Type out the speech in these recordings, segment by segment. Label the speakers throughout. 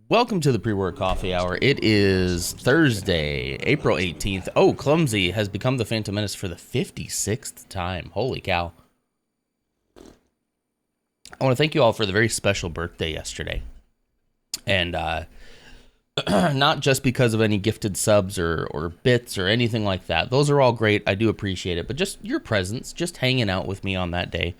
Speaker 1: Welcome to the pre-work coffee hour. It is Thursday, April 18th. Oh, Clumsy has become the Phantom Menace for the 56th time. Holy cow. I want to thank you all for the very special birthday yesterday. And not just because of any gifted subs or bits or anything like that. Those are all great. I do appreciate it. But just your presence, just hanging out with me on that day.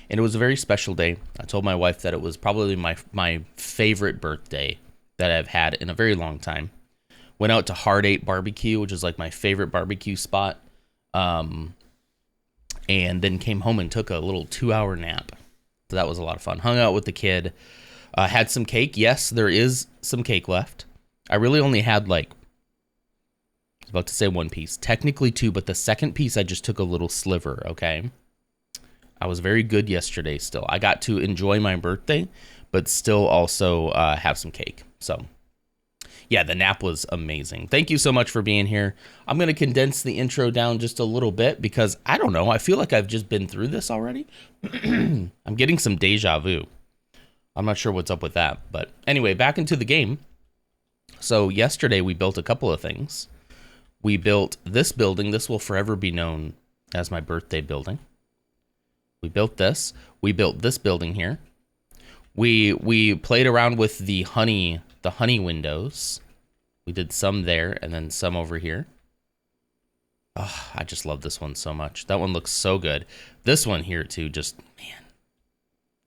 Speaker 1: And it was a very special day. I told my wife that it was probably my favorite birthday that I've had in a very long time. Went out to Hard 8 Barbecue, which is like my favorite barbecue spot. And then came home and took a little 2-hour nap. So that was a lot of fun. Hung out with the kid. Had some cake. Yes, there is some cake left. I really only had I was about to say one piece. Technically two, but the second piece I just took a little sliver, okay? I was very good yesterday still. I got to enjoy my birthday, but still also have some cake. So, yeah, the nap was amazing. Thank you so much for being here. I'm going to condense the intro down just a little bit because, I don't know, I feel like I've just been through this already. I'm getting some deja vu. I'm not sure what's up with that. But anyway, back into the game. So yesterday we built a couple of things. We built this building. This will forever be known as my birthday building. We built this. We built this building here. We played around with the honey windows. We did some there and then some over here. Oh, I just love this one so much. That one looks so good. This one here too, just man.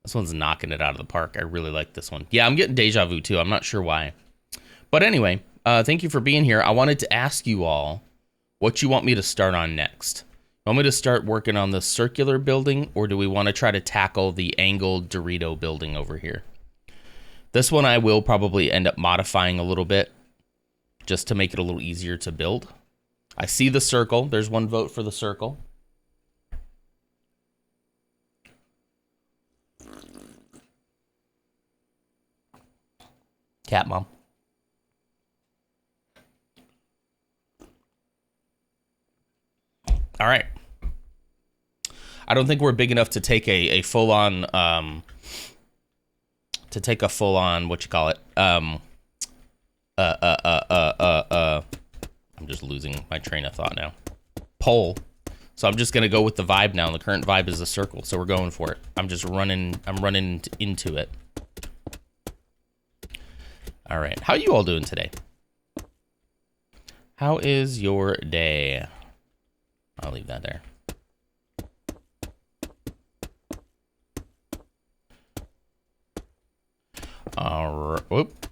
Speaker 1: This one's knocking it out of the park. I really like this one. Yeah, I'm getting deja vu too. I'm not sure why. But anyway, thank you for being here. I wanted to ask you all what you want me to start on next. Want me to start working on the circular building, or do we want to try to tackle the angled Dorito building over here? This one I will probably end up modifying a little bit just to make it a little easier to build. I see the circle. There's one vote for the circle. Cat mom. All right. I don't think we're big enough to take a full-on, what you call it? I'm just losing my train of thought now. Pole. So I'm just going to go with the vibe now. And the current vibe is a circle. So we're going for it. I'm running into it. All right. How are you all doing today? How is your day? I'll leave that there. All right. Whoop.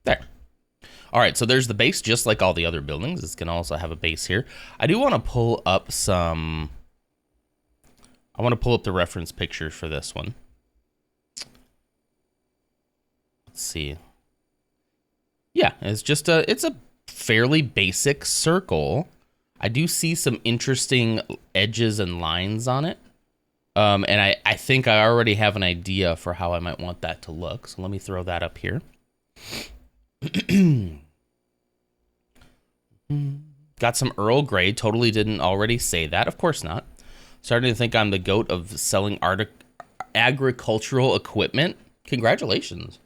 Speaker 1: There. All right. So there's the base, just like all the other buildings. It's going to also have a base here. I do want to pull up some. I want to pull up the reference picture for this one. Let's see. Yeah, it's a fairly basic circle. I do see some interesting edges and lines on it. And I think I already have an idea for how I might want that to look. So let me throw that up here. Got some Earl Grey. Totally didn't already say that. Of course not. Starting to think I'm the goat of selling agricultural equipment. Congratulations.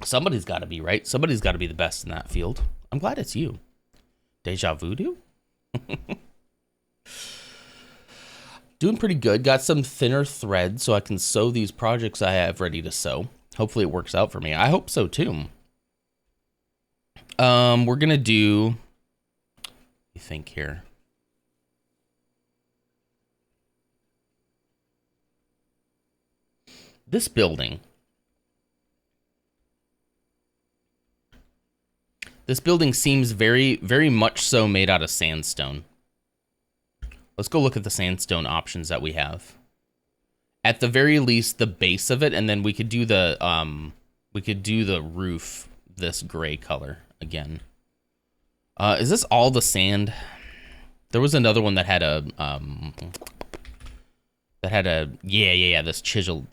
Speaker 1: Somebody's got to be, right? Somebody's got to be the best in that field. I'm glad it's you. Deja Voodoo? Doing pretty good. Got some thinner thread so I can sew these projects I have ready to sew. Hopefully it works out for me. I hope so too. We're going to do... What do you think here? This building... This building seems very, very much so made out of sandstone. Let's go look at the sandstone options that we have. At the very least, the base of it, and then we could do the roof this gray color again. Is this all the sand? There was another one that had a this chiseled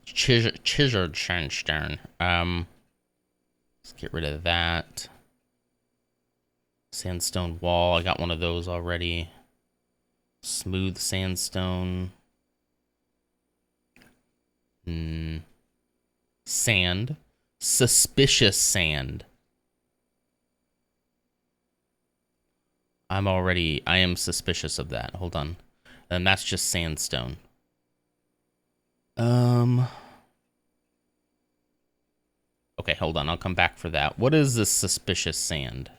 Speaker 1: sandstone. Let's get rid of that. Sandstone wall. I got one of those already. Smooth sandstone. Sand. Suspicious sand. I am suspicious of that. Hold on. And that's just sandstone. Okay, hold on. I'll come back for that. What is this suspicious sand?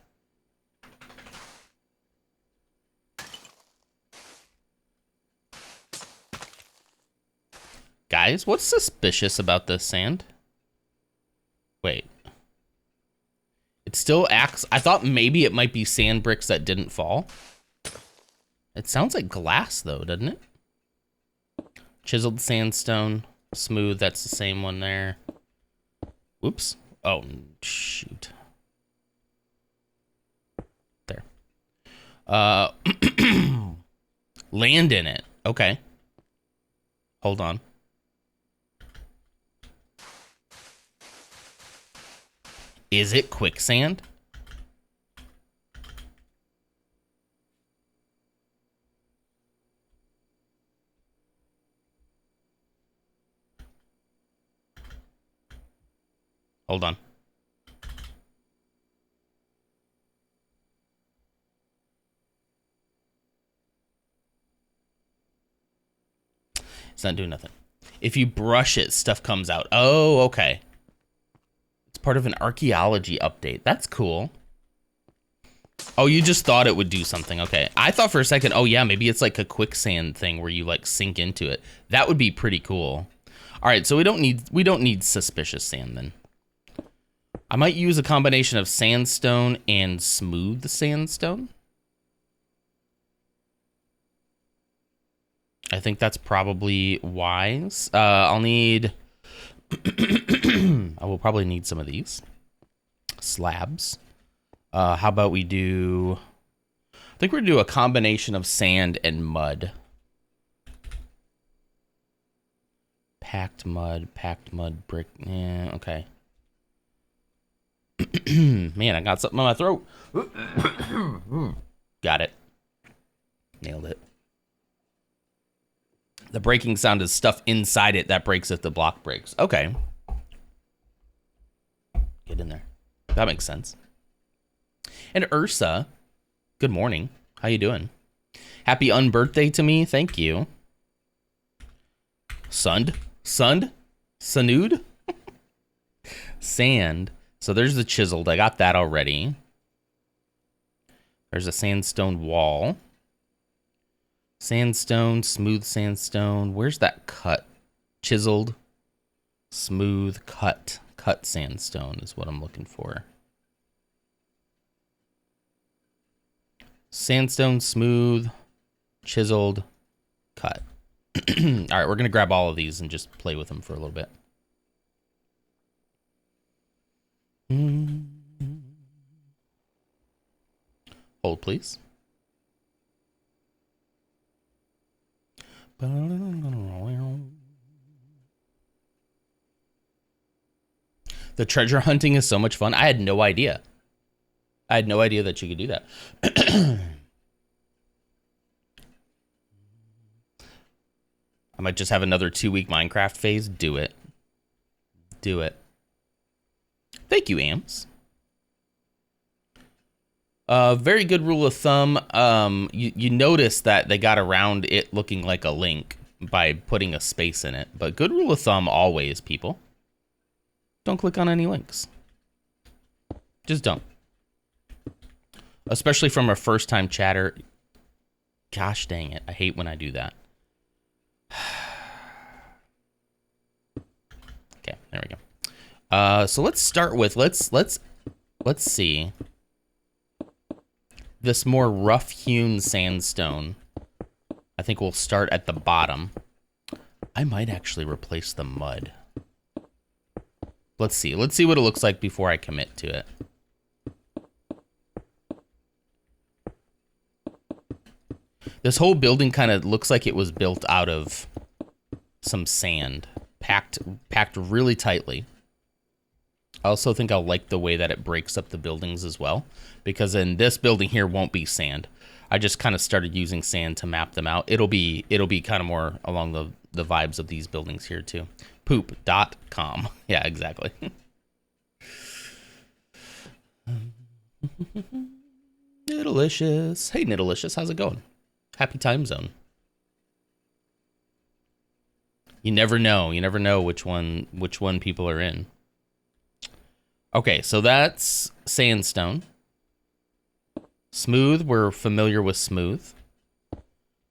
Speaker 1: Guys, what's suspicious about this sand? Wait. It still acts... I thought maybe it might be sand bricks that didn't fall. It sounds like glass, though, doesn't it? Chiseled sandstone. Smooth, that's the same one there. Whoops. Oh, shoot. There. Land in it. Okay. Hold on. Is it quicksand? Hold on. It's not doing nothing. If you brush it, stuff comes out. Oh, okay. It's part of an archaeology update. That's cool. Oh, you just thought it would do something. Okay. I thought for a second, oh yeah, maybe it's like a quicksand thing where you like sink into it. That would be pretty cool. All right, so we don't need suspicious sand then. I might use a combination of sandstone and smooth sandstone. I think that's probably wise. I'll need... I will probably need some of these. Slabs. How about we do... I think we're going to do a combination of sand and mud. Packed mud, brick. Yeah, okay. Man, I got something in my throat. Got it. Nailed it. The breaking sound is stuff inside it that breaks if the block breaks. Okay. Get in there. That makes sense. And Ursa, good morning. How you doing? Happy unbirthday to me. Thank you. Sund? Sanud? Sand. So there's the chiseled. I got that already. There's a sandstone wall. Sandstone, smooth sandstone. Where's that cut? Chiseled, smooth, cut. Cut sandstone is what I'm looking for. Sandstone, smooth, chiseled, cut. All right, we're going to grab all of these and just play with them for a little bit. Hold, please. The treasure hunting is so much fun. I had no idea. I had no idea that you could do that. I might just have another 2-week Minecraft phase. Do it. Do it. Thank you, Ams. Very good rule of thumb. You notice that they got around it looking like a link by putting a space in it. But good rule of thumb always, people. Don't click on any links. Just don't. Especially from a first-time chatter. Gosh dang it. I hate when I do that. Okay, there we go. So let's start with let's see. This more rough-hewn sandstone. I think we'll start at the bottom. I might actually replace the mud. Let's see. Let's see what it looks like before I commit to it. This whole building kind of looks like it was built out of some sand, packed really tightly. I also think I'll like the way that it breaks up the buildings as well, because in this building here won't be sand. I just kind of started using sand to map them out. It'll be kind of more along the vibes of these buildings here too. Poop.com. Yeah, exactly. Niddalicious. Hey, Niddalicious, how's it going? Happy time zone. You never know. You never know which one people are in. Okay, so that's sandstone. Smooth, we're familiar with smooth.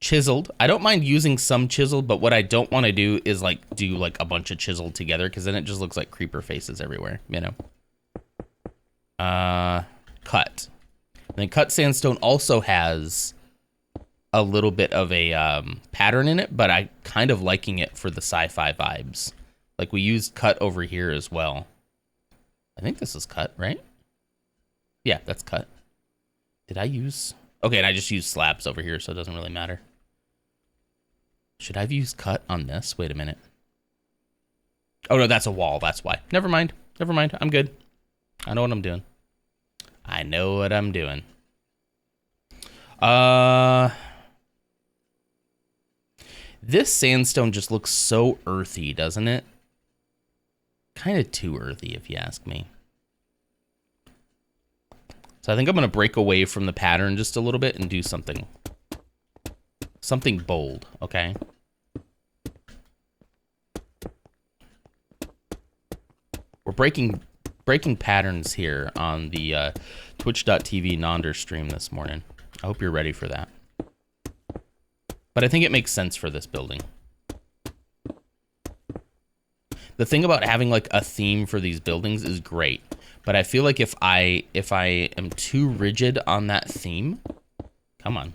Speaker 1: Chiseled. I don't mind using some chiseled, but what I don't want to do is do a bunch of chiseled together, because then it just looks like creeper faces everywhere, you know. Cut. And then cut sandstone also has a little bit of a pattern in it, but I kind of liking it for the sci-fi vibes. Like we used cut over here as well. I think this is cut, right? Yeah, that's cut. Did I use... Okay, and I just used slabs over here, so it doesn't really matter. Should I have used cut on this? Wait a minute. Oh, no, that's a wall. That's why. Never mind. Never mind. I'm good. I know what I'm doing. I know what I'm doing. This sandstone just looks so earthy, doesn't it? Kind of too earthy, if you ask me. So I think I'm going to break away from the pattern just a little bit and do something bold, okay? We're breaking patterns here on the twitch.tv Nonder stream this morning. I hope you're ready for that. But I think it makes sense for this building. The thing about having a theme for these buildings is great, but I feel like if I am too rigid on that theme, come on,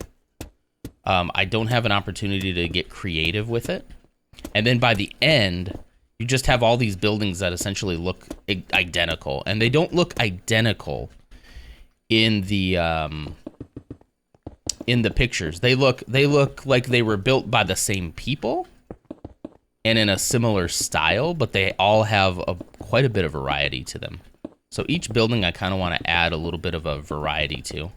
Speaker 1: I don't have an opportunity to get creative with it. And then by the end, you just have all these buildings that essentially look identical, and they don't look identical in the pictures. They look like they were built by the same people and in a similar style, but they all have quite a bit of variety to them. So each building I kind of want to add a little bit of a variety to.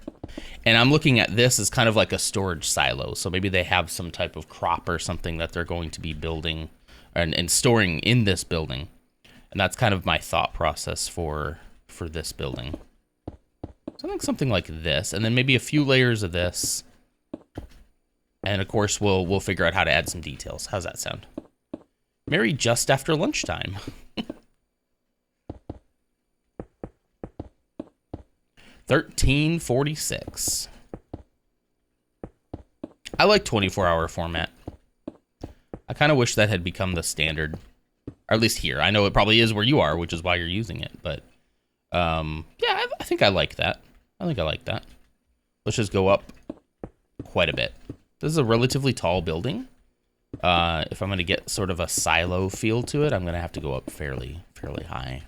Speaker 1: And I'm looking at this as kind of like a storage silo. So maybe they have some type of crop or something that they're going to be building and storing in this building. And that's kind of my thought process for this building. So I think something like this, and then maybe a few layers of this. And of course, we'll figure out how to add some details. How's that sound? Merry just after lunchtime. 13:46. I like 24-hour format. I kind of wish that had become the standard, or at least here. I know it probably is where you are, which is why you're using it. But yeah, I think I like that. I think I like that. Let's just go up quite a bit. This is a relatively tall building. If I'm going to get sort of a silo feel to it, I'm going to have to go up fairly high.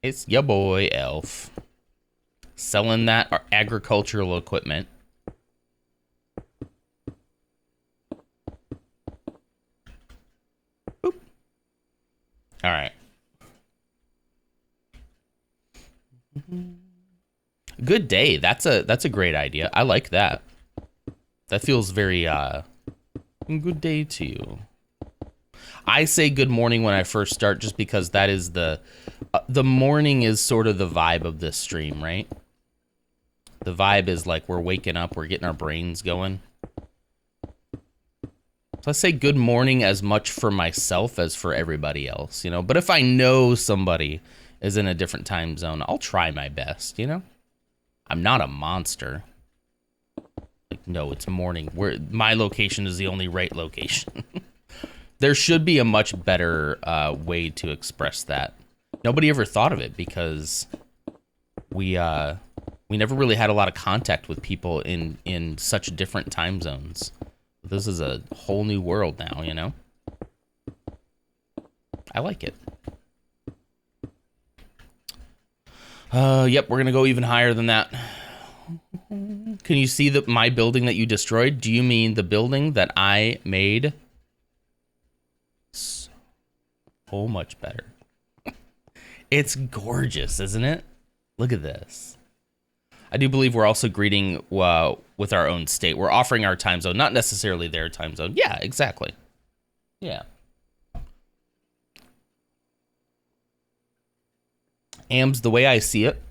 Speaker 1: It's your boy Elf selling that agricultural equipment. Boop. All right. Good day. That's a great idea. I like that. That feels very good day to you. I say good morning when I first start, just because that is the morning is sort of the vibe of this stream, right? The vibe is like we're waking up, we're getting our brains going. So I say good morning as much for myself as for everybody else, you know? But if I know somebody is in a different time zone, I'll try my best, you know? I'm not a monster. Like, no, it's morning. My location is the only right location. There should be a much better way to express that. Nobody ever thought of it because we never really had a lot of contact with people in such different time zones. This is a whole new world now, you know? I like it. Yep, we're gonna go even higher than that. Can you see my building that you destroyed? Do you mean the building that I made? So much better. It's gorgeous, isn't it? Look at this. I do believe we're also greeting with our own state. We're offering our time zone, not necessarily their time zone. Yeah, exactly. Yeah. AMS, the way I see it,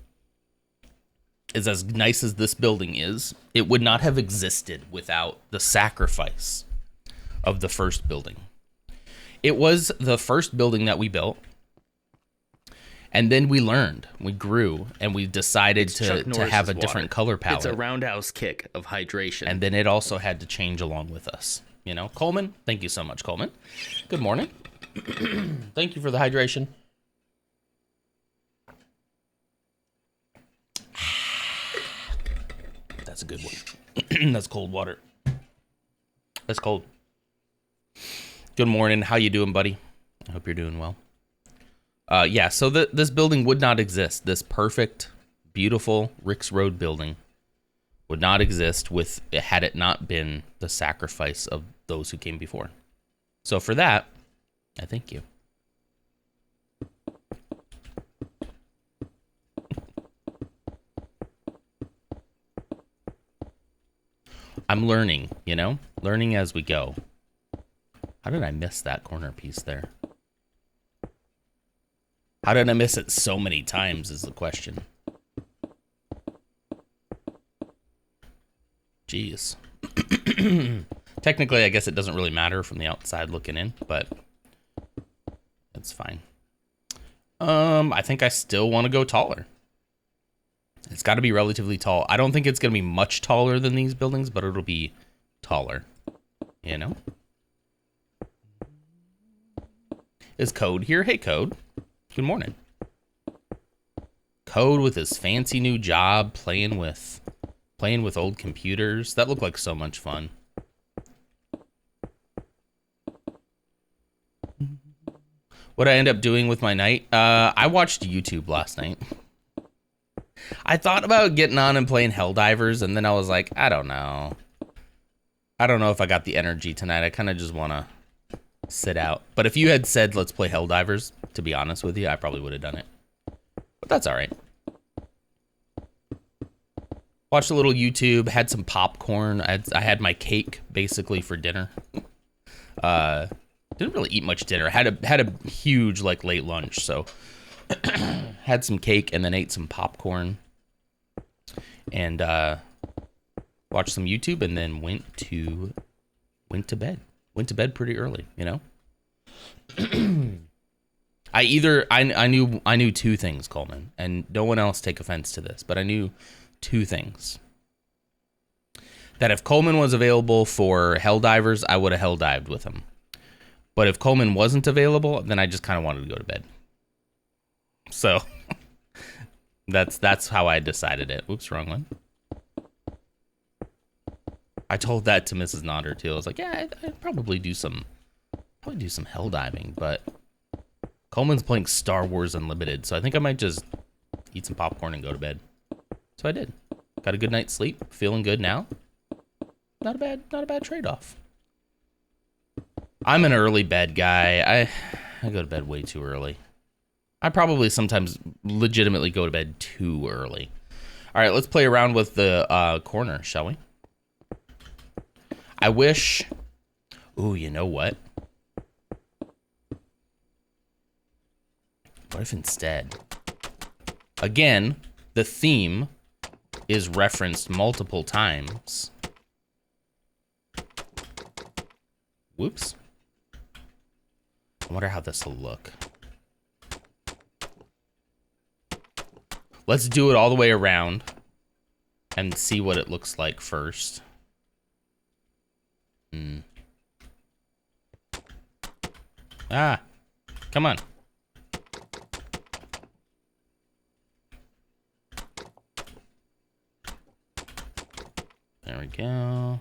Speaker 1: is as nice as this building is, it would not have existed without the sacrifice of the first building. It was the first building that we built. And then we learned, we grew, and we decided to have a different color palette.
Speaker 2: It's a roundhouse kick of hydration.
Speaker 1: And then it also had to change along with us. You know, Coleman, thank you so much, Coleman. Good morning. Thank you for the hydration. That's a good one. That's cold water. That's cold. Good morning. How you doing, buddy? I hope you're doing well. Yeah, so this building would not exist. This perfect, beautiful Ricks Road building would not exist had it not been the sacrifice of those who came before. So for that, I thank you. I'm learning, you know? Learning as we go. How did I miss that corner piece there? How did I miss it so many times is the question. Jeez. Technically, I guess it doesn't really matter from the outside looking in, but it's fine. I think I still want to go taller. It's got to be relatively tall. I don't think it's going to be much taller than these buildings, but it'll be taller. You know? Is Code here? Hey, Code. Good morning. Code with his fancy new job, playing with old computers. That looked like so much fun. What I end up doing with my night? I watched YouTube last night. I thought about getting on and playing Helldivers, and then I was like, I don't know. I don't know if I got the energy tonight. I kind of just want to sit out. But if you had said, let's play Helldivers, to be honest with you, I probably would have done it. But that's all right. Watched a little YouTube, had some popcorn. I had my cake, basically, for dinner. Didn't really eat much dinner. Had a huge, like, late lunch, so... had some cake and then ate some popcorn. And watched some YouTube and then went to bed. Went to bed pretty early, you know? I knew two things, Coleman, and no one else take offense to this, but I knew two things. That if Coleman was available for Helldivers, I would have Helldived with him. But if Coleman wasn't available, then I just kind of wanted to go to bed. So that's how I decided it. Oops, wrong one. I told that to Mrs. Nodder too. I was like, yeah, I'd probably do some hell diving, but Coleman's playing Star Wars Unlimited, so I think I might just eat some popcorn and go to bed. So I did. Got a good night's sleep. Feeling good now. Not a bad trade-off. I'm an early bed guy. I go to bed way too early. I probably sometimes legitimately go to bed too early. All right, let's play around with the corner, shall we? I wish... Ooh, you know what? What if instead... Again, the theme is referenced multiple times. Whoops. I wonder how this will look. Let's do it all the way around and see what it looks like first. Ah, come on. There we go.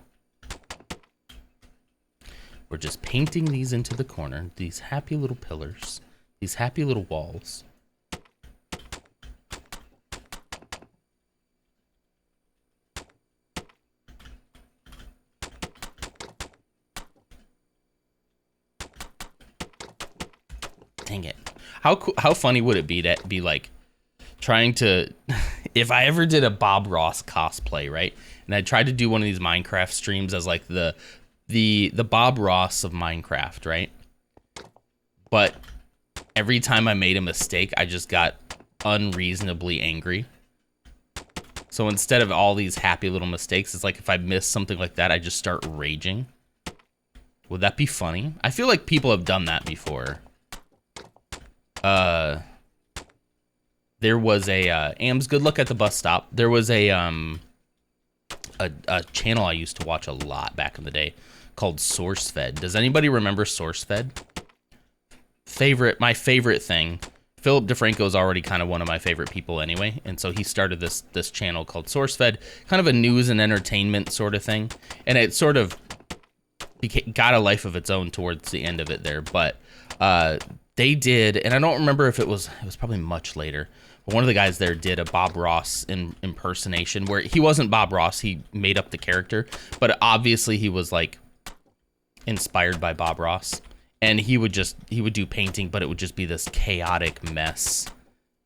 Speaker 1: We're just painting these into the corner, these happy little pillars, these happy little walls. Dang it. How funny would it be to be like trying to, if I ever did a Bob Ross cosplay, right? And I tried to do one of these Minecraft streams as like the Bob Ross of Minecraft, right? But every time I made a mistake, I just got unreasonably angry. So instead of all these happy little mistakes, it's like if I miss something like that, I just start raging. Would that be funny? I feel like people have done that before. There was a Ams, good luck at the bus stop. There was a channel I used to watch a lot back in the day called SourceFed. Does anybody remember SourceFed? My favorite thing. Philip DeFranco is already kind of one of my favorite people anyway, and so he started this channel called SourceFed, kind of a news and entertainment sort of thing, and it sort of got a life of its own towards the end of it there. But they did, and I don't remember if it was probably much later, but one of the guys there did a Bob Ross impersonation where he wasn't Bob Ross, he made up the character, but obviously he was like inspired by Bob Ross. And he would do painting, but it would just be this chaotic mess.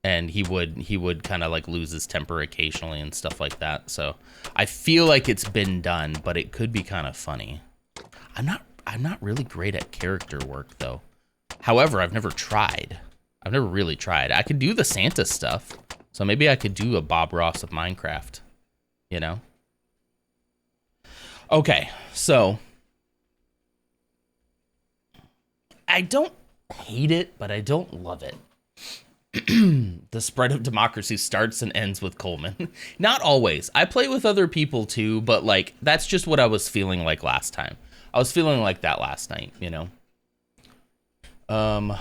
Speaker 1: And he would kind of like lose his temper occasionally and stuff like that. So I feel like it's been done, but it could be kind of funny. I'm not really great at character work though. However, I've never tried. I've never really tried. I could do the Santa stuff. So maybe I could do a Bob Ross of Minecraft, you know? Okay, so I don't hate it, but I don't love it. The spread of democracy starts and ends with Coleman. Not always. I play with other people too, but like that's just what I was feeling like last time. I was feeling like that last night, you know. I'm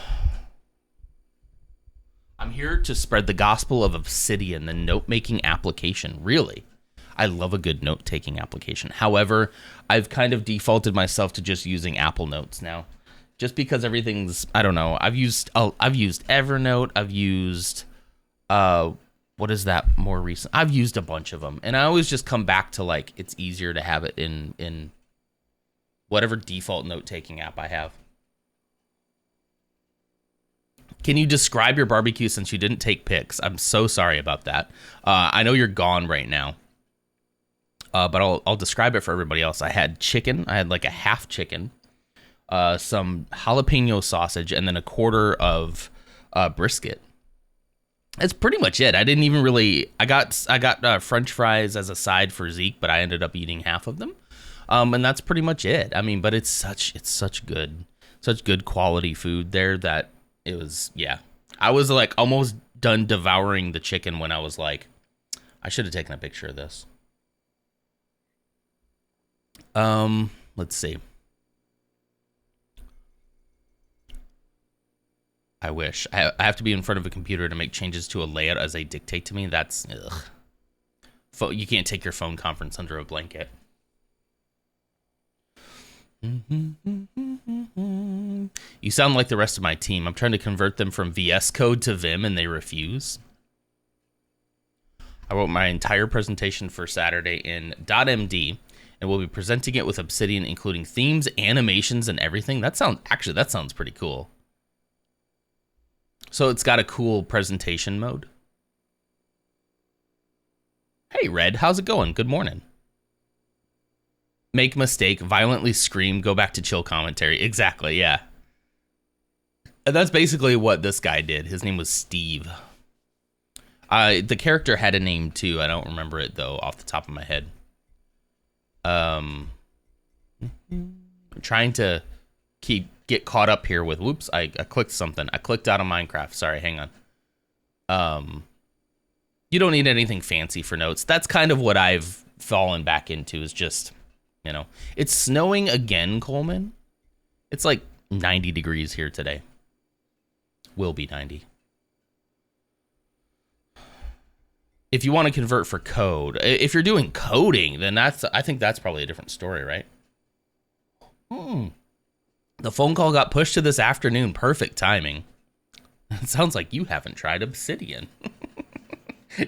Speaker 1: here to spread the gospel of Obsidian, the note-making application. Really? I love a good note-taking application. However, I've kind of defaulted myself to just using Apple Notes now. Just because everything's, I don't know. I've used Evernote. I've used, what is that more recent? I've used a bunch of them, and I always just come back to like it's easier to have it in whatever default note-taking app I have. Can you describe your barbecue since you didn't take pics? I'm so sorry about that. I know you're gone right now, but I'll describe it for everybody else. I had chicken. I had like a half chicken. Some jalapeno sausage, and then a quarter of brisket. That's pretty much it. I didn't even really. I got French fries as a side for Zeke, but I ended up eating half of them. And that's pretty much it. I mean, but it's such good quality food there that it was. Yeah, I was like almost done devouring the chicken when I was like, I should have taken a picture of this. Let's see. I wish. I have to be in front of a computer to make changes to a layout as they dictate to me. That's, ugh. You can't take your phone conference under a blanket. You sound like the rest of my team. I'm trying to convert them from VS Code to Vim, and they refuse. I wrote my entire presentation for Saturday in .md, and we'll be presenting it with Obsidian, including themes, animations, and everything. That sounds pretty cool. So it's got a cool presentation mode. Hey, Red, how's it going? Good morning. Make mistake, violently scream, go back to chill commentary. Exactly, yeah. And that's basically what this guy did. His name was Steve. The character had a name too. I don't remember it though off the top of my head. I'm trying to get caught up here with, whoops, I clicked something. I clicked out of Minecraft. Sorry, hang on. You don't need anything fancy for notes. That's kind of what I've fallen back into, is just, you know, it's snowing again, Coleman. It's like 90 degrees here today. Will be 90. If you want to convert for code, if you're doing coding, then I think that's probably a different story, right? The phone call got pushed to this afternoon. Perfect timing. It sounds like you haven't tried Obsidian.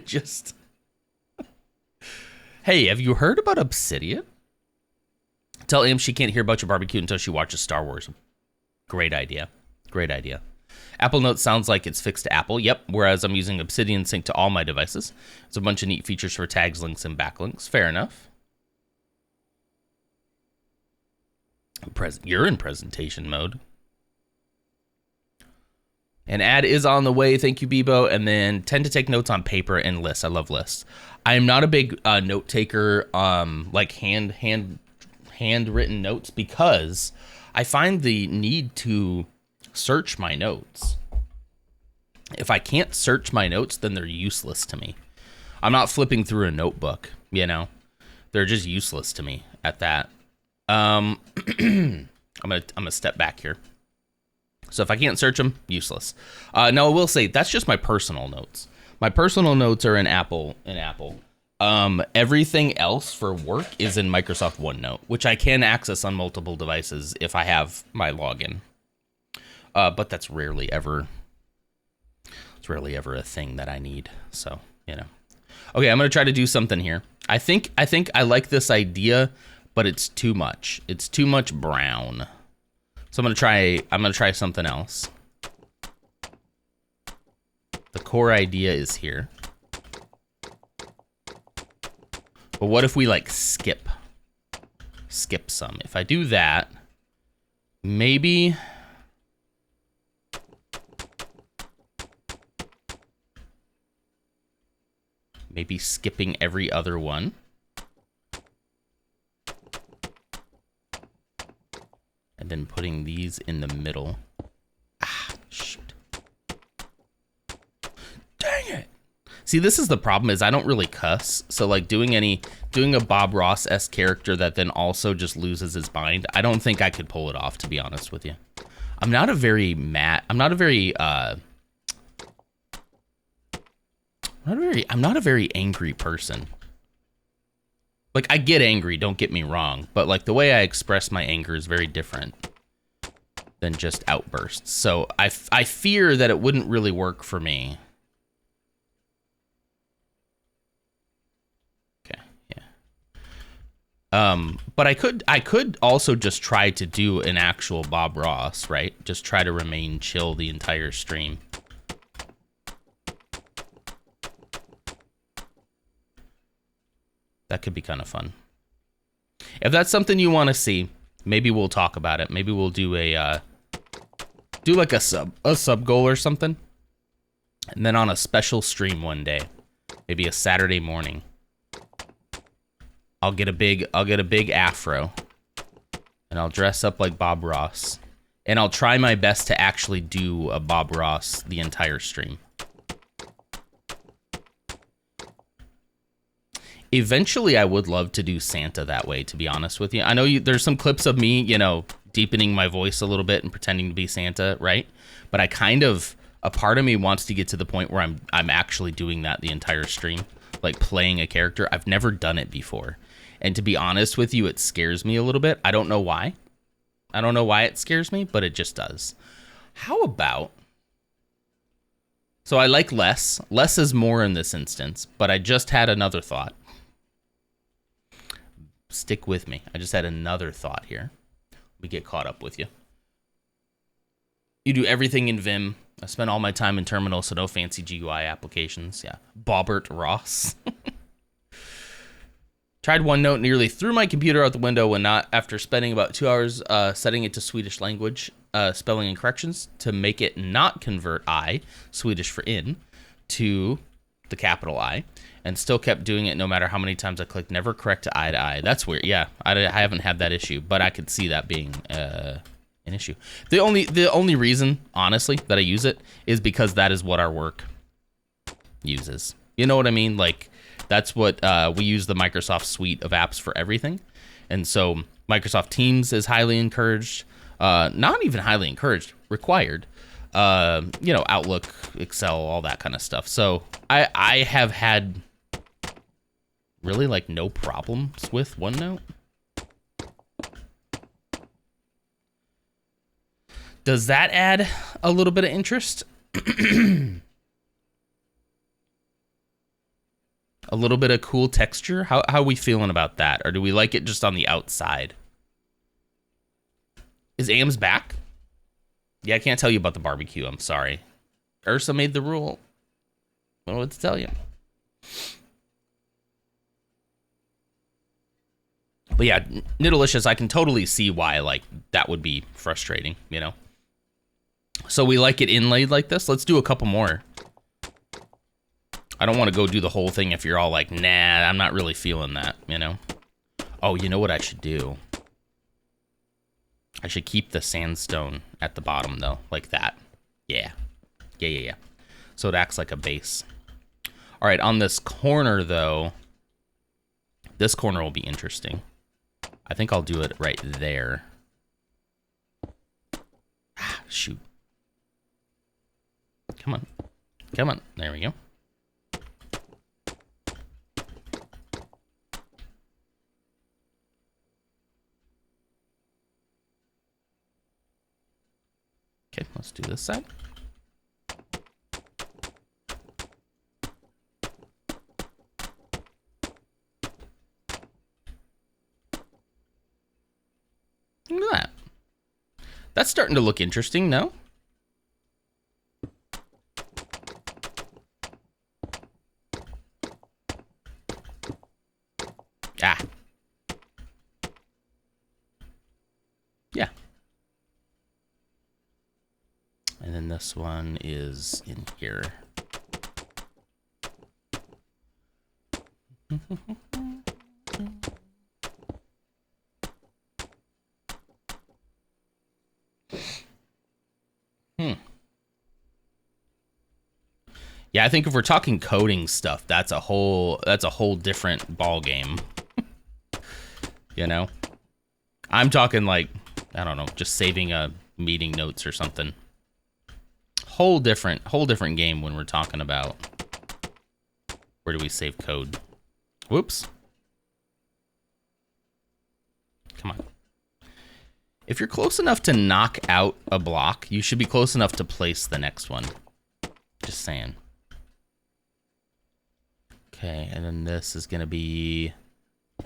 Speaker 1: Just. Hey, have you heard about Obsidian? Tell Em she can't hear about your barbecue until she watches Star Wars. Great idea. Great idea. Apple Notes sounds like it's fixed to Apple. Yep, whereas I'm using Obsidian Sync to all my devices. It's a bunch of neat features for tags, links, and backlinks. Fair enough. You're in presentation mode. An ad is on the way. Thank you, Bebo. And then tend to take notes on paper and lists. I love lists. I am not a big note taker, like handwritten notes, because I find the need to search my notes. If I can't search my notes, then they're useless to me. I'm not flipping through a notebook, you know. They're just useless to me at that. I'm gonna step back here. So if I can't search them, useless. Now I will say that's just my personal notes. My personal notes are in Apple. Everything else for work is in Microsoft OneNote, which I can access on multiple devices if I have my login. But that's rarely ever a thing that I need. So, you know. Okay, I'm gonna try to do something here. I think I like this idea, but it's too much. It's too much brown. So I'm gonna try something else. The core idea is here. But what if we like skip some? If I do that, maybe skipping every other one. And then putting these in the middle. Shoot. Dang it. See, this is the problem, is I don't really cuss. So like doing a Bob Ross-esque character that then also just loses his mind, I don't think I could pull it off, to be honest with you. I'm not a very angry person. Like, I get angry, don't get me wrong, but like the way I express my anger is very different than just outbursts. So I fear that it wouldn't really work for me. Okay, yeah. But I could also just try to do an actual Bob Ross, right? Just try to remain chill the entire stream. That could be kind of fun. If that's something you want to see, maybe we'll talk about it. Maybe we'll do a sub goal or something, and then on a special stream one day, maybe a Saturday morning, I'll get a big afro, and I'll dress up like Bob Ross, and I'll try my best to actually do a Bob Ross the entire stream. Eventually, I would love to do Santa that way, to be honest with you. I know there's some clips of me, you know, deepening my voice a little bit and pretending to be Santa, right? But a part of me wants to get to the point where I'm actually doing that the entire stream, like playing a character. I've never done it before. And to be honest with you, it scares me a little bit. I don't know why. I don't know why it scares me, but it just does. How about... So I like less. Less is more in this instance, but I just had another thought. Stick with me. I just had another thought here. We get caught up with you. You do everything in Vim. I spend all my time in Terminal, so no fancy GUI applications. Yeah. Bobbert Ross. Tried OneNote, nearly threw my computer out the window when not, after spending about 2 hours setting it to Swedish language spelling and corrections to make it not convert I, Swedish for in, to the capital I. And still kept doing it no matter how many times I clicked. Never correct to I. That's weird. Yeah, I haven't had that issue, but I could see that being an issue. The only reason, honestly, that I use it is because that is what our work uses. You know what I mean? Like, that's what we use the Microsoft suite of apps for everything. And so Microsoft Teams is highly encouraged. Not even highly encouraged, required. Outlook, Excel, all that kind of stuff. So I have had... really like no problems with OneNote. Does that add a little bit of interest? A little bit of cool texture? How are we feeling about that? Or do we like it just on the outside? Is AMS back? Yeah, I can't tell you about the barbecue. I'm sorry. Ursa made the rule. I don't know what to tell you. But yeah, Nidelicious, I can totally see why, like, that would be frustrating, you know? So we like it inlaid like this. Let's do a couple more. I don't want to go do the whole thing if you're all like, nah, I'm not really feeling that, you know? Oh, you know what I should do? I should keep the sandstone at the bottom, though, like that. Yeah. Yeah. So it acts like a base. All right, on this corner, though, this corner will be interesting. I think I'll do it right there. Ah, shoot. Come on. Come on. There we go. Okay, let's do this side. Look at that. That's starting to look interesting, no? Ah. Yeah. And then this one is in here. Yeah, I think if we're talking coding stuff, that's a whole different ball game. You know? I'm talking like, I don't know, just saving a meeting notes or something. Whole different game when we're talking about where do we save code. Whoops. Come on. If you're close enough to knock out a block, you should be close enough to place the next one. Just saying. Okay, and then this is gonna be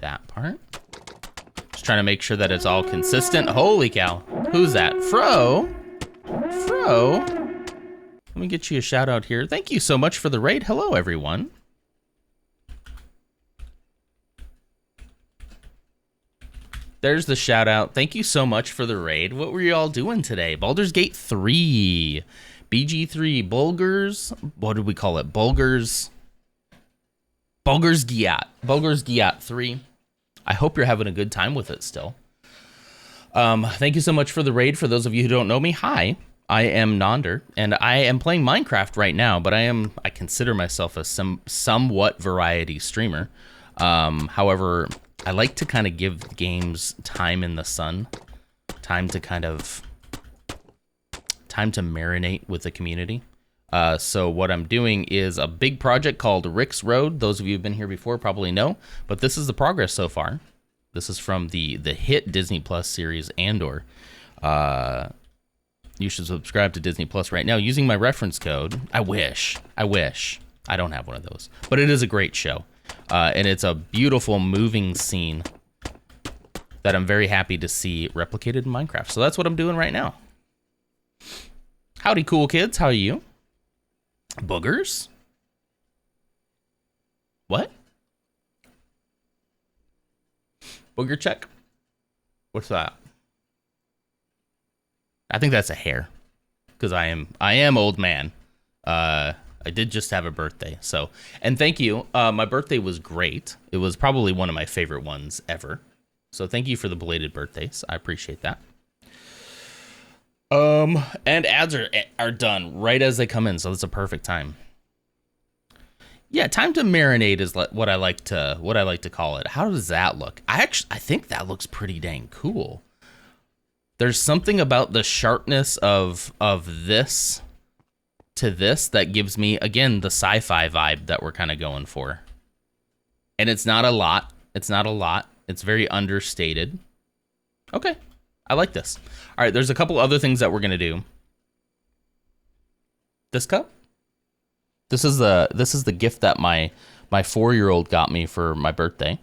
Speaker 1: that part. Just trying to make sure that it's all consistent. Holy cow. Who's that? Fro? Fro? Let me get you a shout out here. Thank you so much for the raid. Hello, everyone. There's the shout out. Thank you so much for the raid. What were you all doing today? Baldur's Gate 3. BG3. Bulgars. What did we call it? Bulgars Giat 3. I hope you're having a good time with it still. Thank you so much for the raid. For those of you who don't know me, hi. I am Nonder, and I am playing Minecraft right now, but I consider myself a somewhat variety streamer. However, I like to kind of give games time in the sun, time to marinate with the community. So what I'm doing is a big project called Rick's Road. Those of you who've been here before probably know, but this is the progress so far. This is from the hit Disney Plus series Andor. You should subscribe to Disney Plus right now using my reference code. I wish. I don't have one of those, but it is a great show. And it's a beautiful moving scene that I'm very happy to see replicated in Minecraft. So that's what I'm doing right now. Howdy, cool kids. How are you? Boogers? What? Booger check? What's that? I think that's a hair, because I am old man. I did just have a birthday, so, and thank you. My birthday was great. It was probably one of my favorite ones ever. So thank you for the belated birthdays. I appreciate that. And ads are done right as they come in, so it's a perfect time. Yeah, time to marinate is what I like to call it. How does that look? I think that looks pretty dang cool. There's something about the sharpness of this to this that gives me, again, the sci-fi vibe that we're kind of going for. And it's not a lot. It's very understated. Okay, I like this. All right, there's a couple other things that we're gonna do. This cup. This is the gift that my 4-year-old got me for my birthday.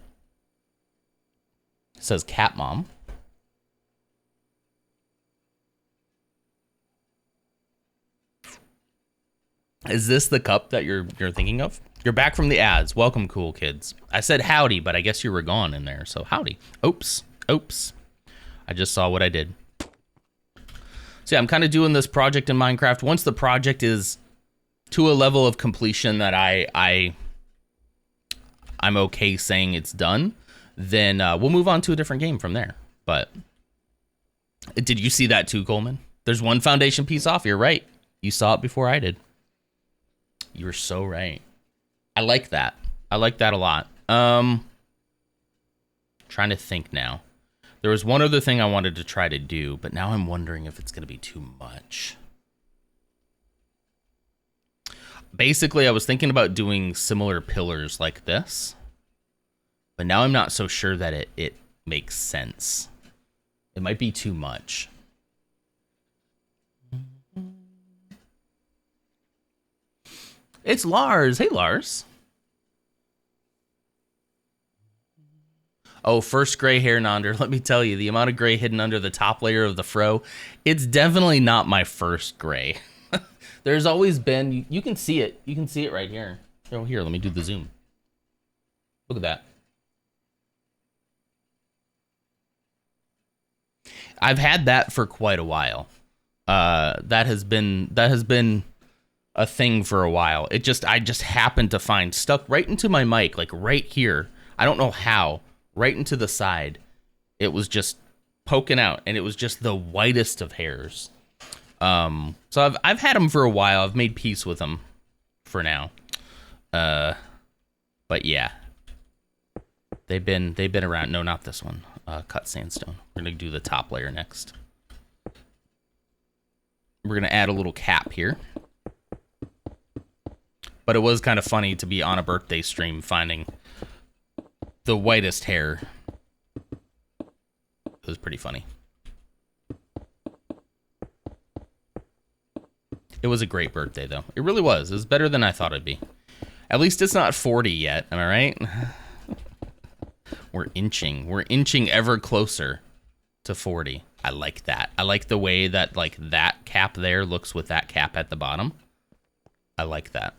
Speaker 1: It says Cat Mom. Is this the cup that you're thinking of? You're back from the ads. Welcome, cool kids. I said howdy, but I guess you were gone in there, so howdy. Oops. I just saw what I did. So yeah, I'm kind of doing this project in Minecraft. Once the project is to a level of completion that I'm okay saying it's done, then we'll move on to a different game from there. But did you see that too, Coleman? There's one foundation piece off. You're right. You saw it before I did. You're so right. I like that. I like that a lot. Trying to think now. There was one other thing I wanted to try to do, but now I'm wondering if it's going to be too much. Basically, I was thinking about doing similar pillars like this, but now I'm not so sure that it makes sense. It might be too much. It's Lars. Hey, Lars. Oh, first gray hair, Nonder. Let me tell you, the amount of gray hidden under the top layer of the fro, it's definitely not my first gray. There's always been, you can see it. You can see it right here. Oh, here, let me do the zoom. Look at that. I've had that for quite a while. That has been a thing for a while. I just happened to find stuck right into my mic, like right here. I don't know how, right into the side. It was just poking out, and it was just the whitest of hairs. So I've had them for a while. I've made peace with them for now. But yeah, they've been around. No, not this one. Cut sandstone. We're gonna do the top layer next. We're gonna add a little cap here. But it was kind of funny to be on a birthday stream finding the whitest hair. It was pretty funny. It was a great birthday, though. It really was. It was better than I thought it'd be. At least it's not 40 yet. Am I right? We're inching ever closer to 40. I like that. I like the way that, like, that cap there looks with that cap at the bottom. I like that.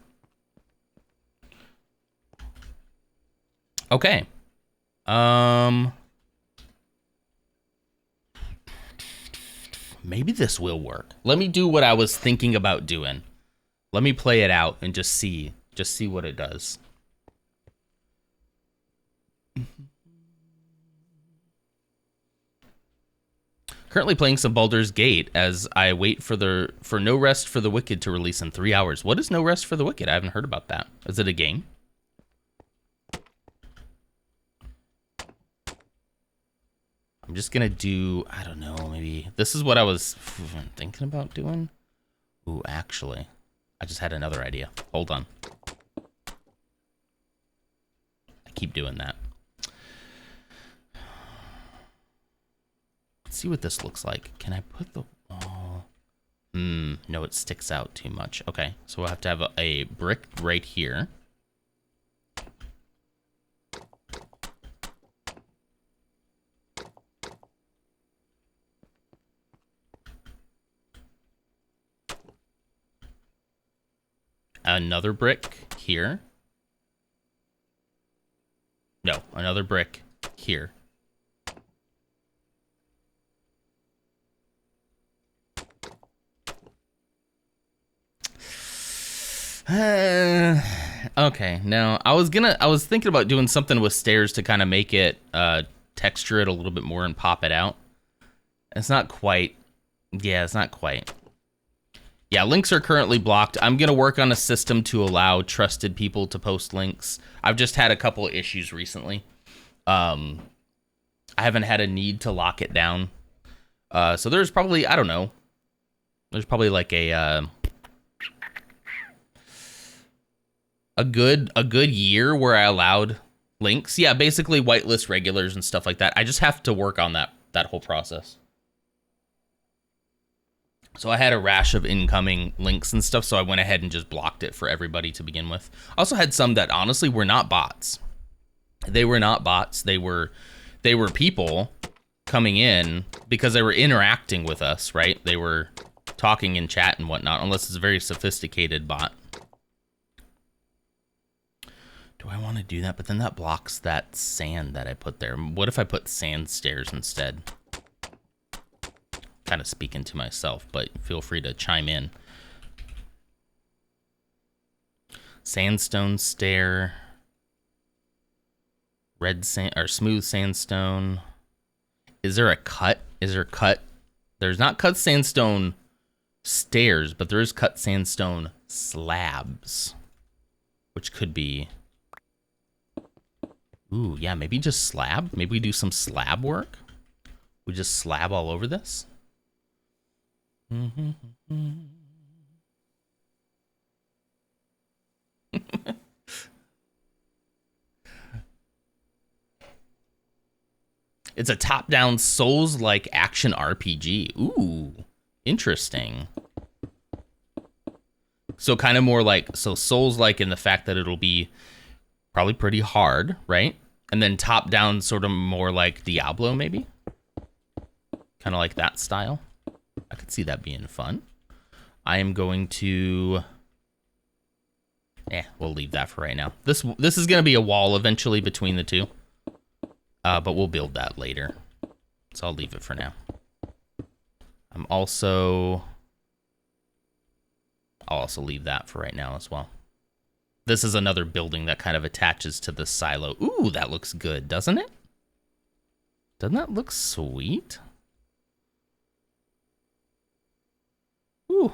Speaker 1: Okay. Maybe this will work. Let me do what I was thinking about doing. Let me play it out and just see what it does. Currently playing some Baldur's Gate as I wait for No Rest for the Wicked to release in 3 hours. What is No Rest for the Wicked? I haven't heard about that. Is it a game? I'm just gonna do, I don't know, maybe this is what I was thinking about doing. Ooh, actually, I just had another idea. Hold on. I keep doing that. Let's see what this looks like. Can I put the wall? No, it sticks out too much. Okay, so we'll have to have a brick right here. Another brick here. No, another brick here. Okay, now I was thinking about doing something with stairs to kind of make it texture it a little bit more and pop it out. It's not quite. Yeah, it's not quite. Yeah, links are currently blocked. I'm going to work on a system to allow trusted people to post links. I've just had a couple of issues recently. I haven't had a need to lock it down. So there's probably, I don't know. There's probably like a good year where I allowed links. Yeah, basically whitelist regulars and stuff like that. I just have to work on that whole process. So I had a rash of incoming links and stuff, so I went ahead and just blocked it for everybody to begin with. I also had some that honestly were not bots. They were not bots. They were people coming in because they were interacting with us, right? They were talking in chat and whatnot, unless it's a very sophisticated bot. Do I want to do that? But then that blocks that sand that I put there. What if I put sand stairs instead? Kind of speaking to myself, but feel free to chime in. Sandstone stair. Red sand or smooth sandstone. Is there a cut? Is there cut? There's not cut sandstone stairs, but there is cut sandstone slabs, which could be. Ooh, yeah, maybe just slab. Maybe we do some slab work. We just slab all over this. It's a top-down Souls-like action RPG. Ooh, interesting. So kind of more like, so Souls-like in the fact that it'll be probably pretty hard, right? And then top-down sort of more like Diablo, maybe? Kind of like that style. I could see that being fun. I am going to... we'll leave that for right now. This is going to be a wall eventually between the two. But we'll build that later. So I'll leave it for now. I'll also leave that for right now as well. This is another building that kind of attaches to the silo. Ooh, that looks good, doesn't it? Doesn't that look sweet? Ooh.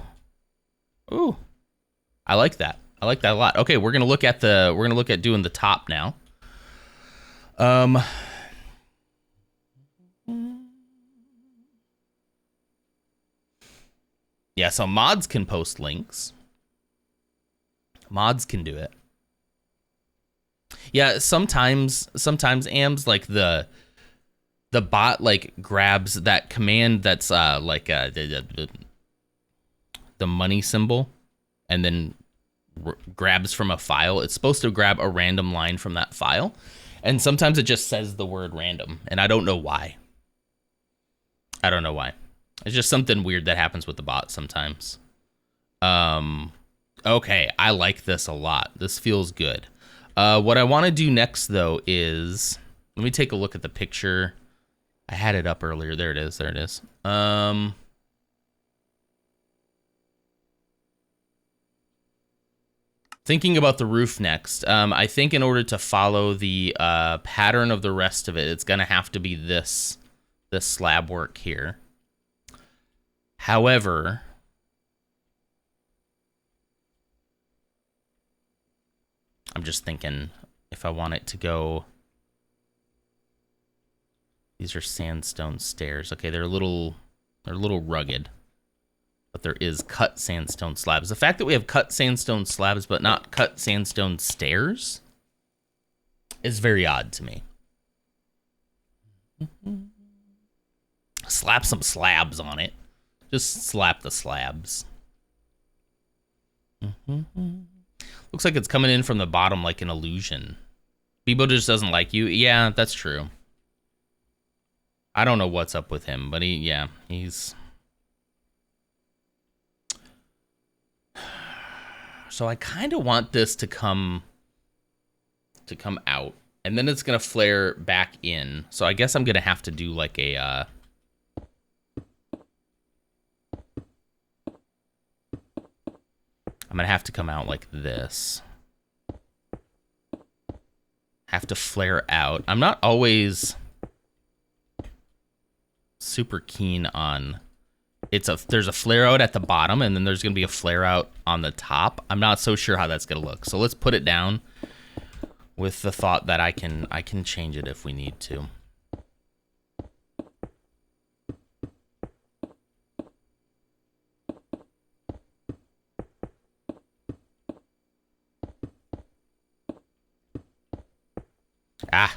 Speaker 1: Ooh. I like that. I like that a lot. Okay, we're gonna look at doing the top now. Yeah, so mods can post links. Mods can do it. Yeah, sometimes AMs like the bot like grabs that command that's like the money symbol and then grabs from a file. It's supposed to grab a random line from that file, and sometimes it just says the word random, and I don't know why. It's just something weird that happens with the bot sometimes. Okay, I like this a lot. This feels good. What I want to do next, though, is... Let me take a look at the picture. I had it up earlier. There it is. Thinking about the roof next. I think in order to follow the pattern of the rest of it, it's going to have to be this slab work here. However, I'm just thinking if I want it to go, these are sandstone stairs. Okay, they're a little rugged, but there is cut sandstone slabs. The fact that we have cut sandstone slabs but not cut sandstone stairs is very odd to me. Slap some slabs on it. Just slap the slabs. Looks like it's coming in from the bottom like an illusion. Bebo just doesn't like you. Yeah, that's true. I don't know what's up with him, but he's... So I kind of want this to come out, and then it's going to flare back in. So I guess I'm going to have to do like a... I'm going to have to come out like this. Have to flare out. I'm not always super keen on... There's a flare out at the bottom, and then there's going to be a flare out on the top. I'm not so sure how that's going to look. So let's put it down with the thought that I can change it if we need to. Ah.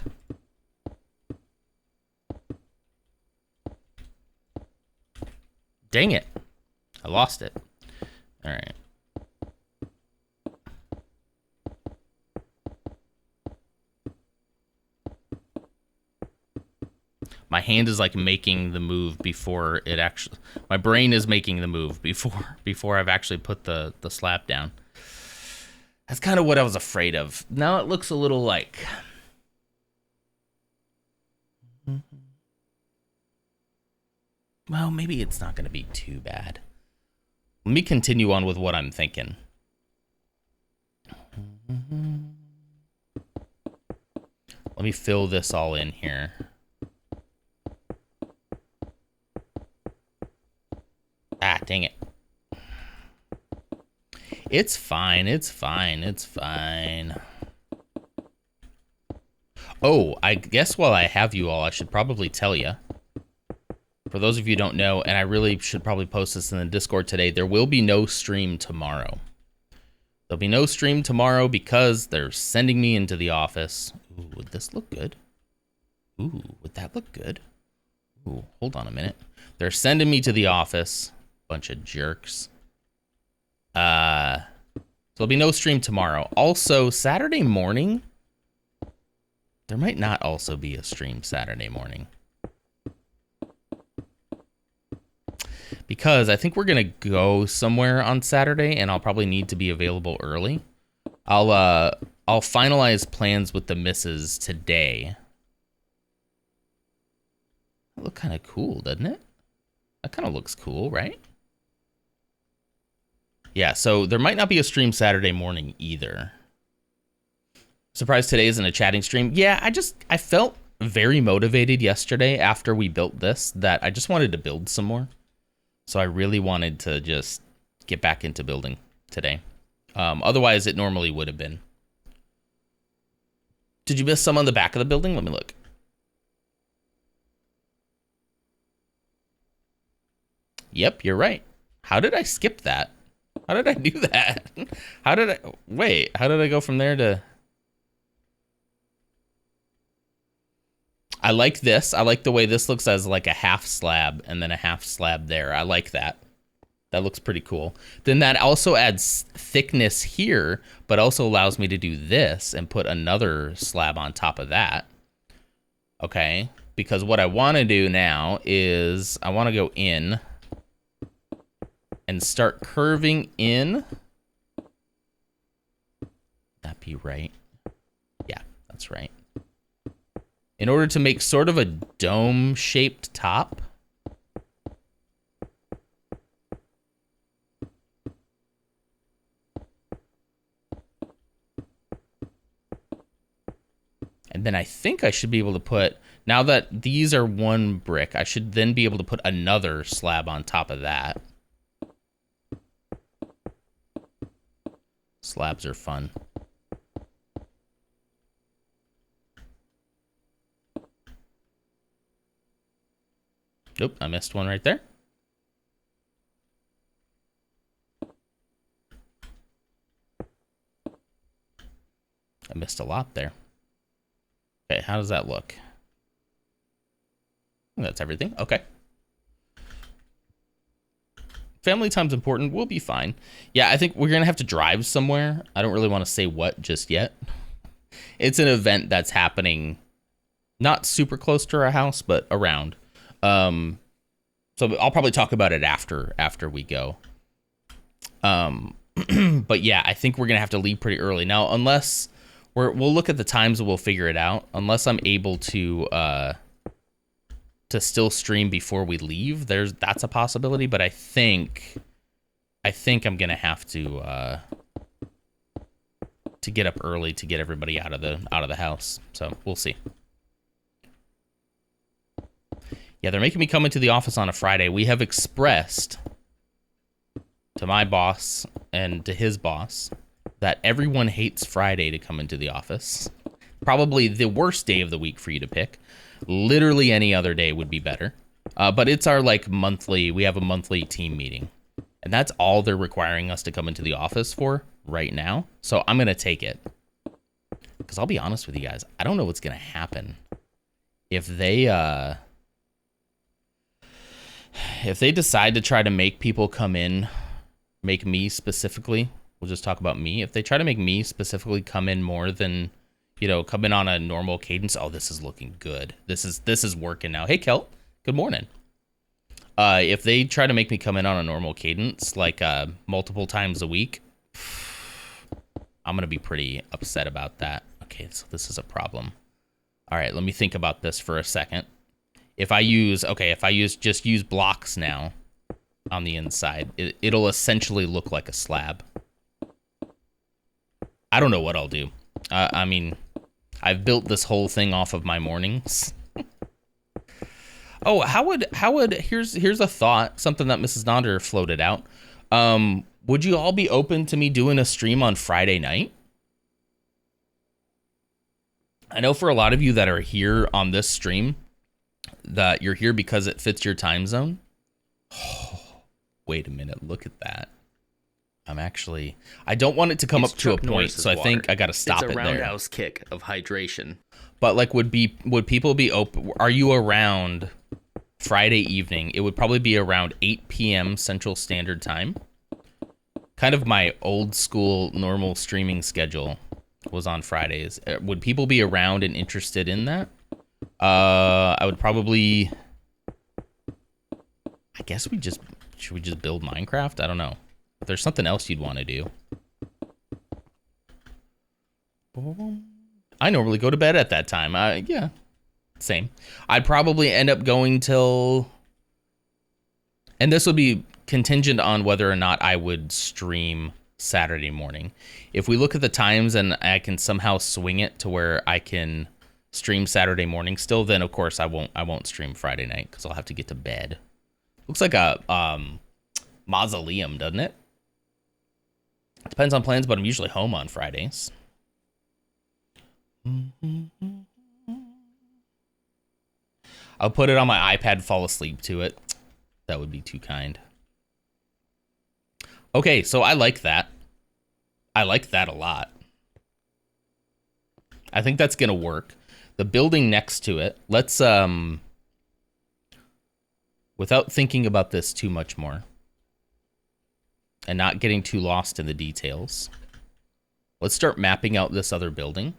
Speaker 1: Dang it. I lost it. All right. My hand is like making the move before it actually... My brain is making the move before I've actually put the slab down. That's kind of what I was afraid of. Now it looks a little like... Well, maybe it's not going to be too bad. Let me continue on with what I'm thinking. Let me fill this all in here. Ah, dang it. It's fine, it's fine, it's fine. Oh, I guess while I have you all, I should probably tell you. For those of you who don't know, and I really should probably post this in the Discord today, there will be no stream tomorrow. There'll be no stream tomorrow because they're sending me into the office. Ooh, would this look good? Ooh, would that look good? Ooh, hold on a minute. They're sending me to the office. Bunch of jerks. So there'll be no stream tomorrow. Also, Saturday morning, there might not also be a stream Saturday morning. Because I think we're going to go somewhere on Saturday, and I'll probably need to be available early. I'll finalize plans with the missus today. That look kind of cool, doesn't it? That kind of looks cool, right? Yeah, so there might not be a stream Saturday morning either. Surprised today isn't a chatting stream. Yeah, I felt very motivated yesterday after we built this that I just wanted to build some more. So I really wanted to just get back into building today. Otherwise, it normally would have been. Did you miss some on the back of the building? Let me look. Yep, you're right. How did I skip that? How did I do that? How did I go from there to... I like this. I like the way this looks as like a half slab and then a half slab there. I like that. That looks pretty cool. Then that also adds thickness here, but also allows me to do this and put another slab on top of that. Okay, because what I want to do now is I want to go in and start curving in. That be right? Yeah, that's right. In order to make sort of a dome-shaped top. And then I think I should be able to put, now that these are one brick, I should then be able to put another slab on top of that. Slabs are fun. Nope, I missed one right there. I missed a lot there. Okay, how does that look? That's everything. Okay. Family time's important. We'll be fine. Yeah, I think we're going to have to drive somewhere. I don't really want to say what just yet. It's an event that's happening not super close to our house, but around. So I'll probably talk about it after we go. But yeah, I think we're gonna have to leave pretty early now, unless we'll look at the times and we'll figure it out. Unless I'm able to still stream before we leave, that's a possibility. But I think I'm gonna have to get up early to get everybody out of the house. So we'll see. Yeah, they're making me come into the office on a Friday. We have expressed to my boss and to his boss that everyone hates Friday to come into the office. Probably the worst day of the week for you to pick. Literally any other day would be better. But it's our we have a monthly team meeting. And that's all they're requiring us to come into the office for right now. So I'm going to take it. Because I'll be honest with you guys, I don't know what's going to happen if they decide to try to make people come in, make me specifically, we'll just talk about me. If they try to make me specifically come in more than, come in on a normal cadence. Oh, this is looking good. This is working now. Hey, Kelt, good morning. If they try to make me come in on a normal cadence, like multiple times a week, I'm going to be pretty upset about that. Okay, so this is a problem. All right, let me think about this for a second. If I use just use blocks now on the inside, it'll essentially look like a slab. I don't know what I'll do. I mean, I've built this whole thing off of my mornings. Oh, how would here's a thought, something that Mrs. Nonder floated out. Would you all be open to me doing a stream on Friday night? I know for a lot of you that are here on this stream, that you're here because it fits your time zone. Oh, wait a minute, look at that. I don't want it to come up to a point, so I think I got to stop it there.
Speaker 2: It's a roundhouse kick of hydration.
Speaker 1: But like, would people be open? Are you around Friday evening? It would probably be around 8 p.m. Central Standard Time. Kind of my old school normal streaming schedule was on Fridays. Would people be around and interested in that? I would probably. I guess should we just build Minecraft? I don't know. If there's something else you'd want to do. I normally go to bed at that time. Yeah, same. I'd probably end up going till, and this would be contingent on whether or not I would stream Saturday morning. If we look at the times and I can somehow swing it to where I can stream Saturday morning still, then of course I won't stream Friday night because I'll have to get to bed. Looks like a mausoleum, doesn't it? Depends on plans, but I'm usually home on Fridays. I'll put it on my iPad, fall asleep to it. That would be too kind. Okay, so I like that. I like that a lot. I think that's going to work. The building next to it, let's, without thinking about this too much more, and not getting too lost in the details, let's start mapping out this other building.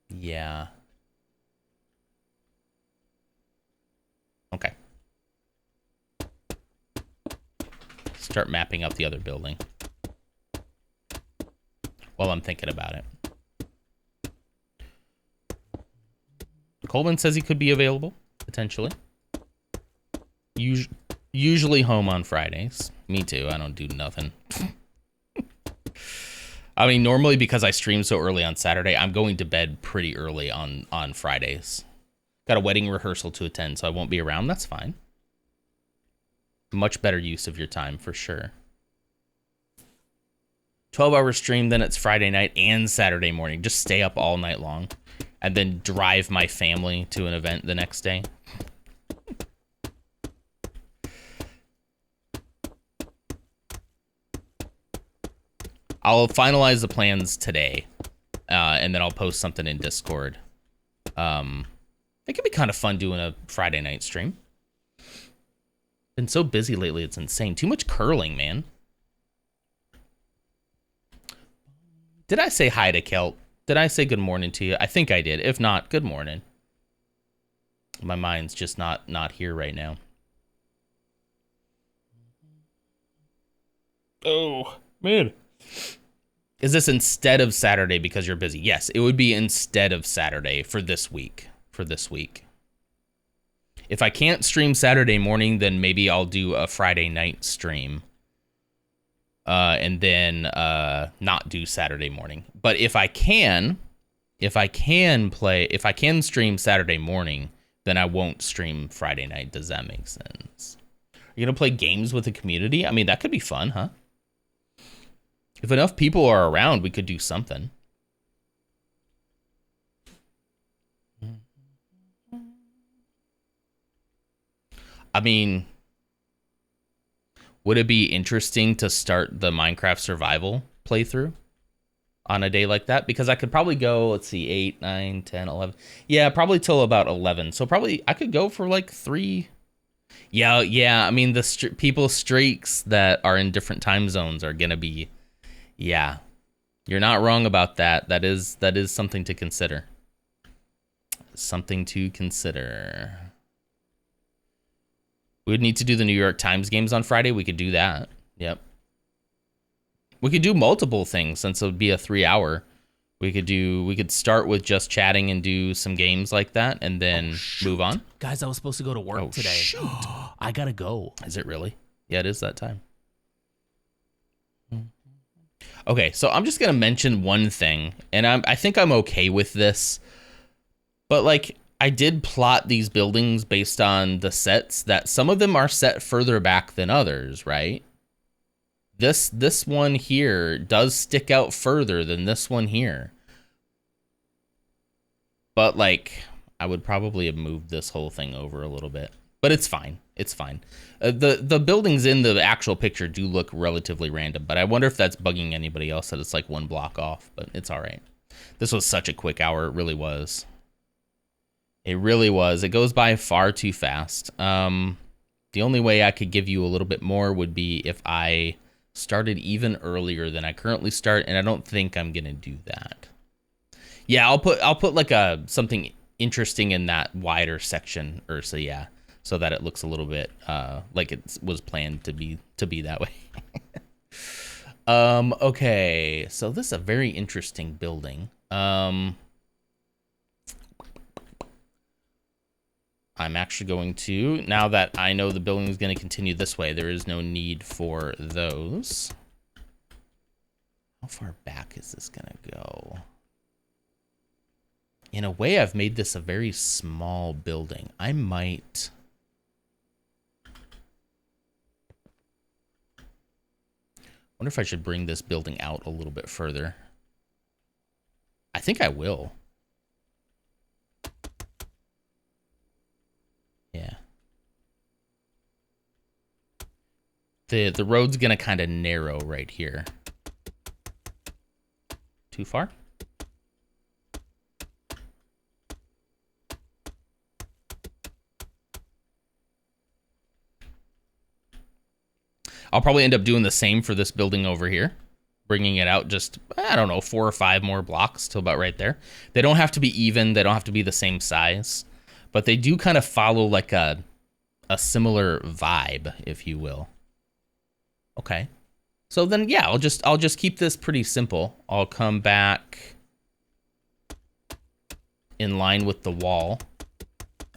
Speaker 1: Yeah. Okay. Start mapping out the other building while I'm thinking about it. Coleman says he could be available, potentially. Usually home on Fridays. Me too. I don't do nothing. I mean, normally because I stream so early on Saturday, I'm going to bed pretty early on Fridays. Got a wedding rehearsal to attend, so I won't be around. That's fine. Much better use of your time, for sure. 12-hour stream, then it's Friday night and Saturday morning. Just stay up all night long and then drive my family to an event the next day. I'll finalize the plans today, and then I'll post something in Discord. It could be kind of fun doing a Friday night stream. Been so busy lately, it's insane. Too much curling, man. Did I say hi to Kelt? Did I say good morning to you? I think I did. If not, good morning. My mind's just not here right now. Oh, man. Is this instead of Saturday because you're busy? Yes, it would be instead of Saturday for this week. If I can't stream Saturday morning, then maybe I'll do a Friday night stream. And then not do Saturday morning. But if I can stream Saturday morning, then I won't stream Friday night. Does that make sense? Are you gonna play games with the community? I mean, that could be fun, huh? If enough people are around, we could do something. I mean, would it be interesting to start the Minecraft survival playthrough on a day like that? Because I could probably go, let's see, 8, 9, 10, 11. Yeah, probably till about 11. So probably I could go for like 3. Yeah. I mean, the people's streaks that are in different time zones are going to be, yeah. You're not wrong about that. That is something to consider. Something to consider. We would need to do the New York Times games on Friday. We could do that. Yep. We could do multiple things since it would be a 3-hour. We could start with just chatting and do some games like that and then move on.
Speaker 3: Guys, I was supposed to go to work today.
Speaker 1: Shoot.
Speaker 3: I gotta go.
Speaker 1: Is it really? Yeah, it is that time. Okay, so I'm just gonna mention one thing, and I think I'm okay with this, but like I did plot these buildings based on the sets that some of them are set further back than others, right? This one here does stick out further than this one here. But like I would probably have moved this whole thing over a little bit. But it's fine. It's fine. The buildings in the actual picture do look relatively random, but I wonder if that's bugging anybody else that it's like 1 block off, but it's all right. This was such a quick hour. It really was. It really was. It goes by far too fast. The only way I could give you a little bit more would be if I started even earlier than I currently start, and I don't think I'm going to do that. Yeah, I'll put like something interesting in that wider section, Ursa, yeah. So that it looks a little bit like it was planned to be that way. Okay, so this is a very interesting building. I'm actually going to, now that I know the building is going to continue this way, there is no need for those. How far back is this going to go? In a way, I've made this a very small building. I might... wonder if I should bring this building out a little bit further. I think I will. Yeah. The road's gonna kind of narrow right here. Too far? I'll probably end up doing the same for this building over here. Bringing it out just, I don't know, 4 or 5 more blocks till about right there. They don't have to be even. They don't have to be the same size. But they do kind of follow like a similar vibe, if you will. Okay. So then, yeah, I'll just keep this pretty simple. I'll come back in line with the wall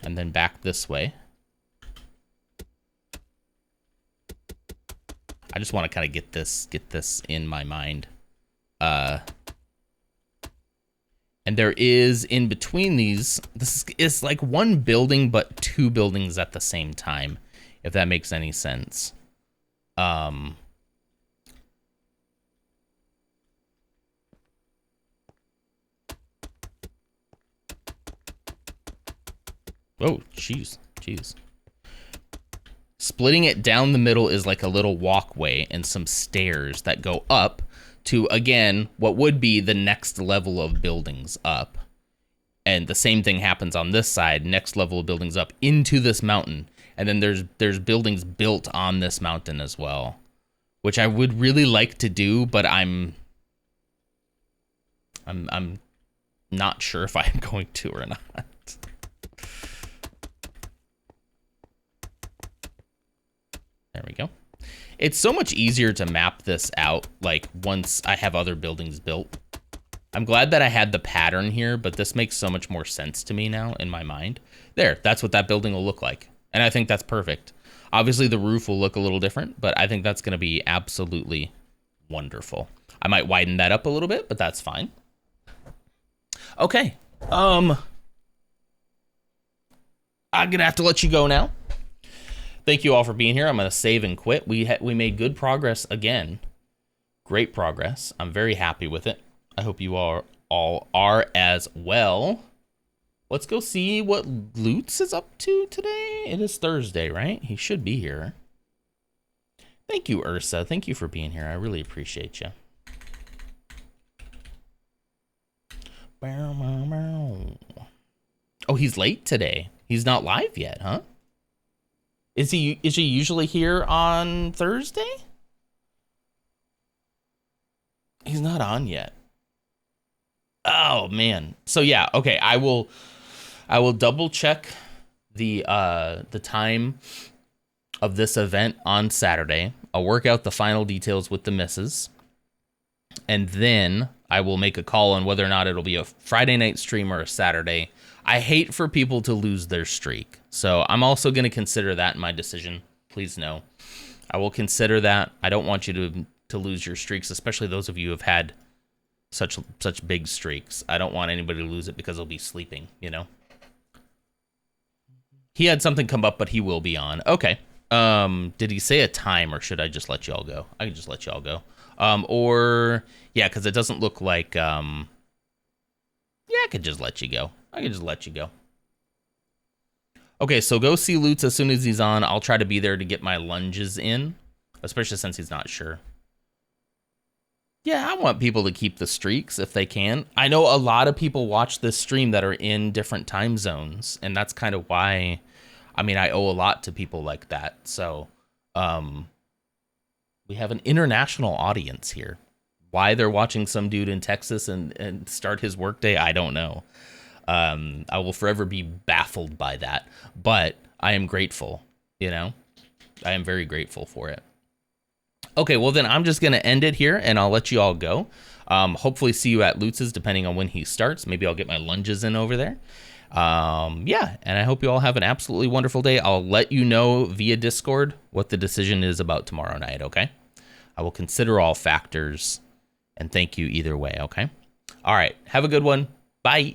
Speaker 1: and then back this way. I just want to kind of get this in my mind. And there is in between these, this is like one building, but 2 buildings at the same time, if that makes any sense. Oh, jeez. Splitting it down the middle is like a little walkway and some stairs that go up to, again, what would be the next level of buildings up. And the same thing happens on this side, next level of buildings up into this mountain. And then there's buildings built on this mountain as well, which I would really like to do, but I'm not sure if I'm going to or not. There we go. It's so much easier to map this out, like, once I have other buildings built. I'm glad that I had the pattern here, but this makes so much more sense to me now in my mind. There, that's what that building will look like. And I think that's perfect. Obviously, the roof will look a little different, but I think that's going to be absolutely wonderful. I might widen that up a little bit, but that's fine. Okay. I'm going to have to let you go now. Thank you all for being here. I'm going to save and quit. We made good progress again. Great progress. I'm very happy with it. I hope you all are as well. Let's go see what Lutz is up to today. It is Thursday, right? He should be here. Thank you, Ursa. Thank you for being here. I really appreciate you. Oh, he's late today. He's not live yet, huh? Is he usually here on Thursday? He's not on yet. Oh man. So yeah, okay, I will double check the time of this event on Saturday. I'll work out the final details with the missus. And then I will make a call on whether or not it'll be a Friday night stream or a Saturday. I hate for people to lose their streak. So I'm also going to consider that in my decision. Please know. I will consider that. I don't want you to lose your streaks, especially those of you who have had such big streaks. I don't want anybody to lose it because they'll be sleeping, you know? He had something come up, but he will be on. Okay. Did he say a time, or should I just let y'all go? I can just let y'all go. Or yeah, because it doesn't look like yeah, I could just let you go. I can just let you go. Okay, so go see Lutz as soon as he's on. I'll try to be there to get my lunges in, especially since he's not sure. Yeah, I want people to keep the streaks if they can. I know a lot of people watch this stream that are in different time zones, and that's kind of why, I mean, I owe a lot to people like that. So, we have an international audience here. Why they're watching some dude in Texas and start his workday, I don't know. I will forever be baffled by that, but I am grateful, you know? I am very grateful for it. Okay, well then I'm just going to end it here and I'll let you all go. Hopefully see you at Lutz's depending on when he starts. Maybe I'll get my lunges in over there. Yeah, and I hope you all have an absolutely wonderful day. I'll let you know via Discord what the decision is about tomorrow night, okay? I will consider all factors and thank you either way, okay? All right, have a good one. Bye.